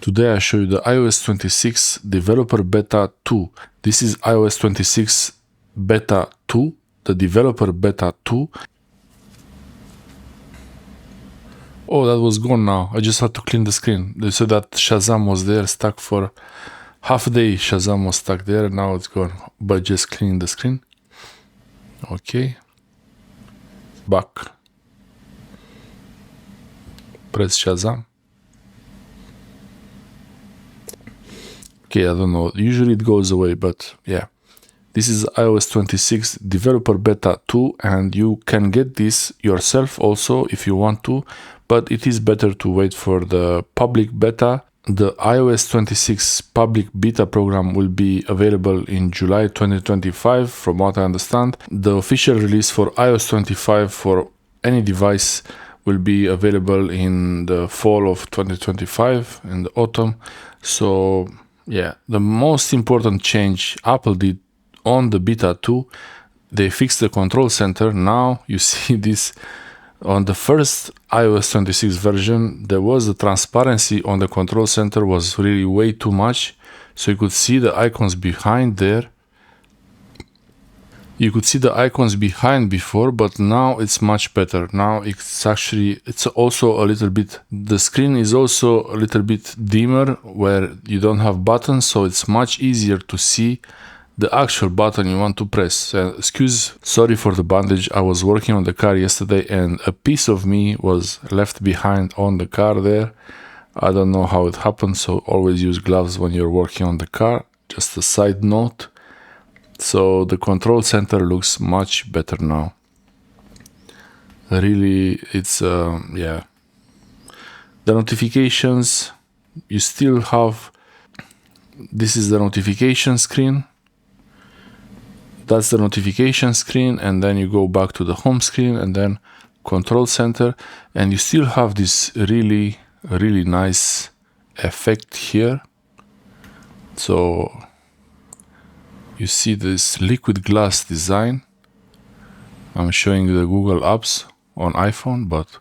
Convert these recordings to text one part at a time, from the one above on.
Today I show you the iOS 26 Developer Beta 2. This is iOS 26 Beta 2, the Developer Beta 2. Oh, that was gone now. I just had to clean the screen. They said that Shazam was there, stuck for half a day. Shazam was stuck there, now it's gone. But just cleaning the screen. Okay. Back. Press Shazam. Okay, I don't know. Usually it goes away, but yeah. This is iOS 26 Developer Beta 2, and you can get this yourself also if you want to, but it is better to wait for the public beta. The iOS 26 public beta program will be available in July 2025, from what I understand. The official release for iOS 25 for any device will be available in the fall of 2025, in the autumn. So yeah, the most important change Apple did on the beta 2, they fixed the control center. Now you see this on the first iOS 26 version. There was the transparency on the control center was really way too much, so you could see the icons behind there. You could see the icons behind before, but now it's much better. Now it's also a little bit, the screen is also a little bit dimmer where you don't have buttons, so it's much easier to see the actual button you want to press. Sorry for the bandage. I was working on the car yesterday and a piece of me was left behind on the car there. I don't know how it happened, so always use gloves when you're working on the car. Just a side note. So the control center looks much better now. Really, it's yeah. The notifications, you still have, this is the notification screen. That's the notification screen, and then you go back to the home screen and then control center, and you still have this really nice effect here. So you see this liquid glass design. I'm showing you the Google Apps on iPhone, but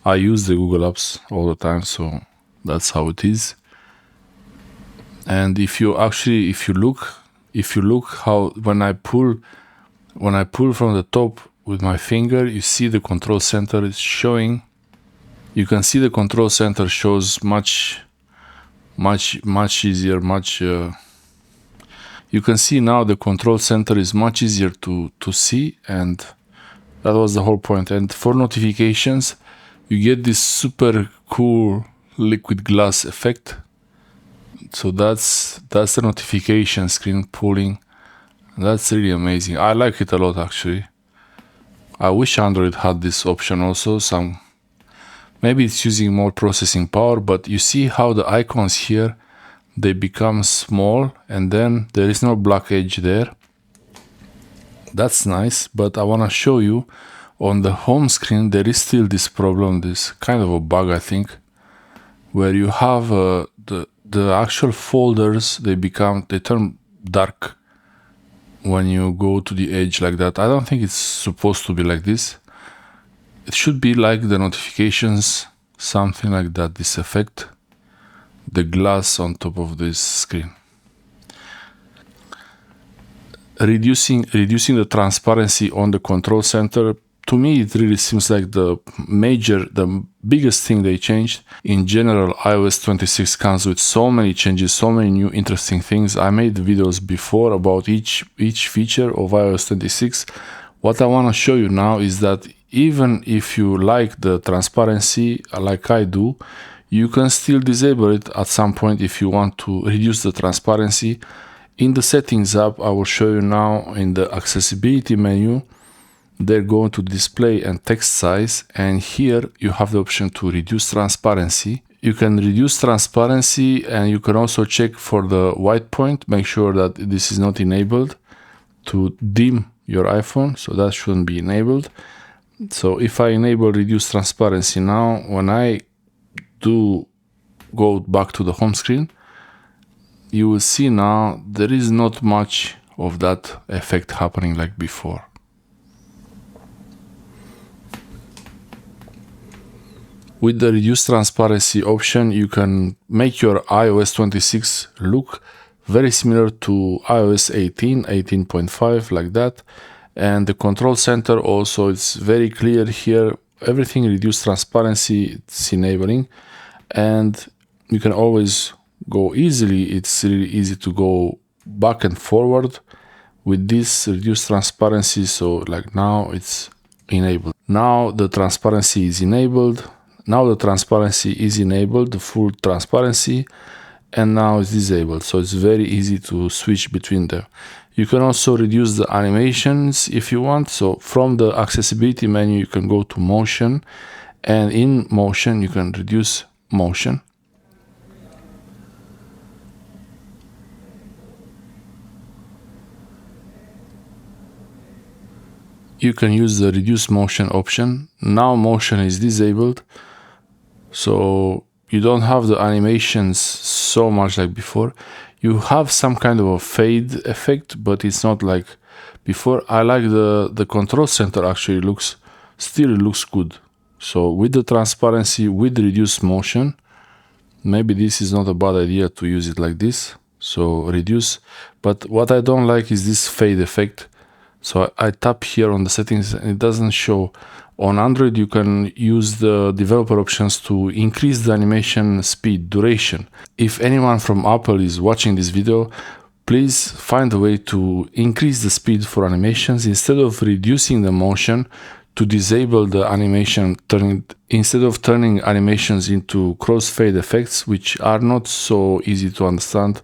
I use the Google Apps all the time, so that's how it is. And if you look how when I pull from the top with my finger, you see the control center is showing. You can see the control center shows much easier, you can see now the control center is much easier to see, and that was the whole point. And for notifications, you get this super cool liquid glass effect. So that's the notification screen pulling. That's really amazing. I like it a lot, actually. I wish Android had this option also. Maybe it's using more processing power, but you see how the icons here, they become small and then there is no black edge there. That's nice, but I want to show you on the home screen there is still this problem, this kind of a bug, I think, where you have the actual folders, they turn dark when you go to the edge like that. I don't think it's supposed to be like this. It should be like the notifications, something like that, this effect, the glass on top of this screen. Reducing the transparency on the control center, to me it really seems like the biggest thing they changed. In general, iOS 26 comes with so many changes, so many new interesting things. I made videos before about each feature of iOS 26. What I want to show you now is that even if you like the transparency like I do, you can still disable it at some point if you want to reduce the transparency. In the settings app, I will show you now in the accessibility menu, they're going to display and text size, and here you have the option to reduce transparency. You can reduce transparency, and you can also check for the white point, make sure that this is not enabled, to dim your iPhone, so that shouldn't be enabled. So if I enable reduce transparency now, when I do go back to the home screen, you will see now there is not much of that effect happening like before. With the reduce transparency option, you can make your iOS 26 look very similar to iOS 18, 18.5, like that. And the control center also, it's very clear here. Everything reduced transparency, it's enabling. And you can always go easily. It's really easy to go back and forward with this reduced transparency. So like now it's enabled. Now the transparency is enabled. Now the transparency is enabled, the full transparency, and now it's disabled. So it's very easy to switch between them. You can also reduce the animations if you want. So from the accessibility menu, you can go to motion, and in motion, you can reduce motion. You can use the reduce motion option. Now motion is disabled, so you don't have the animations so much like before. You have some kind of a fade effect, but it's not like before. I like the control center actually still looks good. So with the transparency, with reduced motion, maybe this is not a bad idea to use it like this. So reduce, but what I don't like is this fade effect. So I tap here on the settings and it doesn't show. On Android, you can use the developer options to increase the animation speed, duration. If anyone from Apple is watching this video, please find a way to increase the speed for animations instead of reducing the motion, to disable the animation, instead of turning animations into crossfade effects, which are not so easy to understand.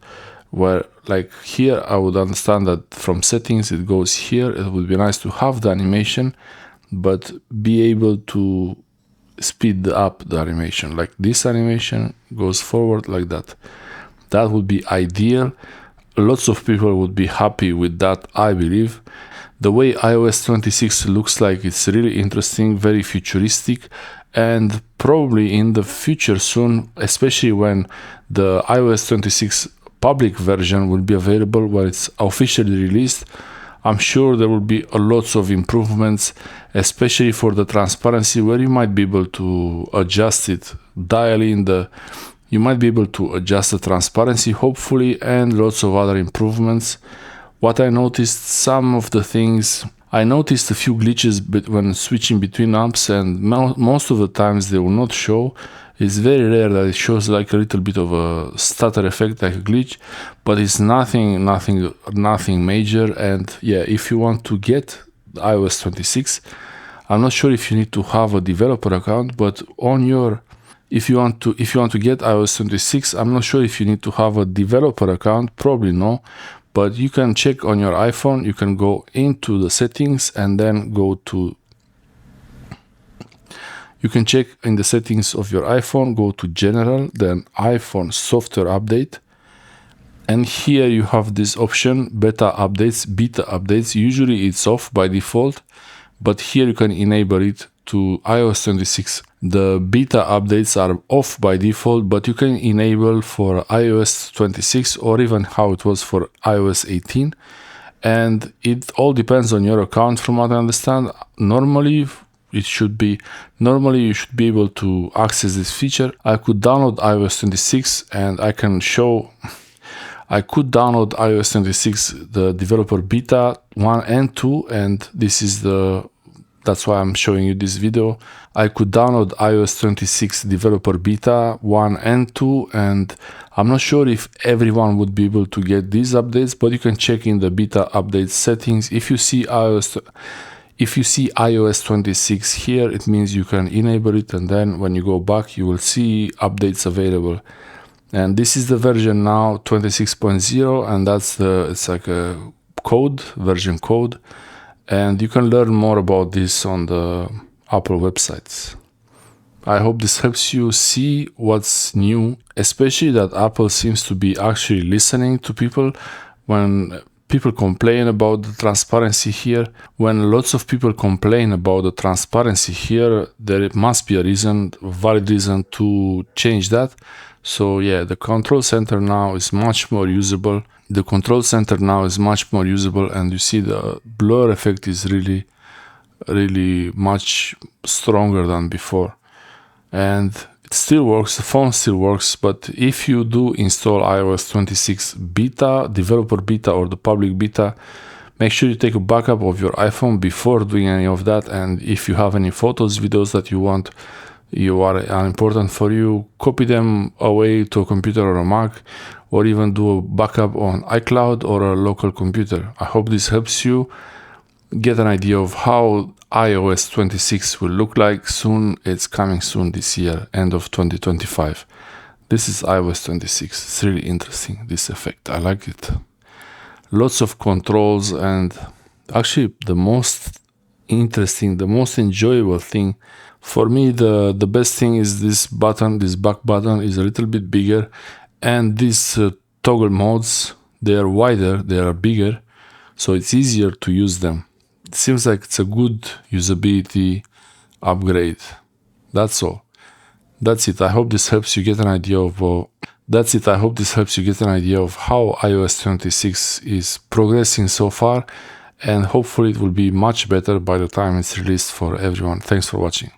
Where like here, I would understand that from settings it goes here. It would be nice to have the animation, but be able to speed up the animation. Like this animation goes forward like that. That would be ideal. Lots of people would be happy with that, I believe. The way iOS 26 looks like, it's really interesting, very futuristic, and probably in the future soon, especially when the iOS 26 public version will be available, where it's officially released, I'm sure there will be lots of improvements, especially for the transparency, where you might be able to adjust it, you might be able to adjust the transparency, hopefully, and lots of other improvements. What I noticed, some of the things, I noticed a few glitches when switching between apps, and most of the times they will not show. It's very rare that it shows like a little bit of a stutter effect, like a glitch, but it's nothing major. And yeah, if you want to get iOS 26, I'm not sure if you need to have a developer account, but if you want to get iOS 26, I'm not sure if you need to have a developer account, probably no. But you can check on your iPhone, you can go into the settings and then you can check in the settings of your iPhone, go to General, then iPhone Software Update. And here you have this option, beta updates. Usually it's off by default, but here you can enable it to iOS 26. The beta updates are off by default, but you can enable for iOS 26 or even how it was for iOS 18. And it all depends on your account, from what I understand. Normally you should be able to access this feature. I could download iOS 26 and I could download iOS 26, the developer beta 1 and 2, and that's why I'm showing you this video. I could download iOS 26 developer beta 1 and 2, and I'm not sure if everyone would be able to get these updates, but you can check in the beta update settings. If you see iOS 26 here, it means you can enable it, and then when you go back, you will see updates available. And this is the version now, 26.0, and it's like a version code. And you can learn more about this on the Apple websites. I hope this helps you see what's new, especially that Apple seems to be actually listening to people. When people complain about the transparency here, when lots of people complain about the transparency here, there must be a valid reason to change that. So yeah, the control center now is much more usable. And you see the blur effect is really much stronger than before. and it still works, the phone still works. But if you do install iOS 26 beta, developer beta or the public beta, make sure you take a backup of your iPhone before doing any of that. And if you have any photos, videos that are important for you, copy them away to a computer or a Mac, or even do a backup on iCloud or a local computer. I hope this helps you get an idea of how iOS 26 will look like soon. It's coming soon this year, end of 2025. This is iOS 26. It's really interesting, this effect. I like it. Lots of controls, and actually the most interesting, the most enjoyable thing for me, the best thing is this button. This back button is a little bit bigger, and these toggle modes, they are wider, they are bigger, so it's easier to use them. It seems like it's a good usability upgrade. That's all. That's it. I hope this helps you get an idea of how iOS 26 is progressing so far, and hopefully it will be much better by the time it's released for everyone. Thanks for watching.